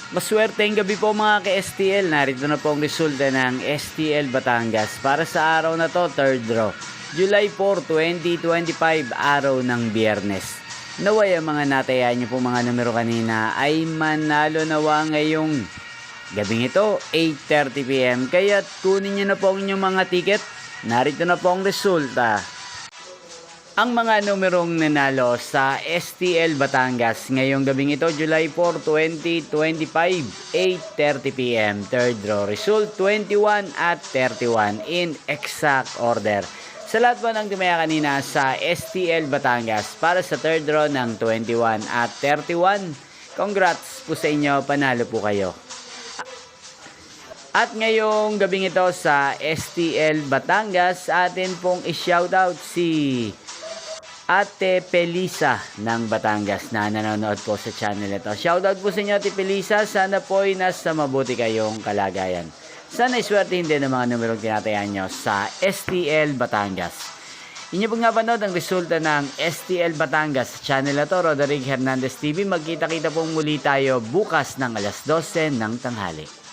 Maswerteng gabi po mga ka-STL. Narito na po ang resulta ng STL Batangas para sa araw na to, third draw. July 4, 2025, araw ng Biyernes. Naway ang mga natayaan niyo po mga numero kanina ay manalo nawa ngayong gabing ito, 8:30 PM. Kaya kunin niyo na po ang inyong mga ticket. Narito na po ang resulta. Ang mga numerong nanalo sa STL Batangas ngayong gabing ito, July 4, 2025, 8:30 PM. Third draw result, 21 at 31 in exact order. Sa lahat po ng tumaya kanina sa STL Batangas para sa third draw ng 21 at 31, congrats po sa inyo, panalo po kayo. At ngayong gabing ito sa STL Batangas, atin pong i-shoutout si Ate Pelisa ng Batangas na nanonood po sa channel ito. Shoutout po sa inyo, Ate Pelisa. Sana po ay nasa mabuti kayong kalagayan. Sana iswertehin din ang mga numerong tinatayan nyo sa STL Batangas. Inyo pong napanood ang resulta ng STL Batangas sa channel ito, Roderick Hernandez TV. Magkita-kita pong muli tayo bukas ng alas 12 ng tanghali.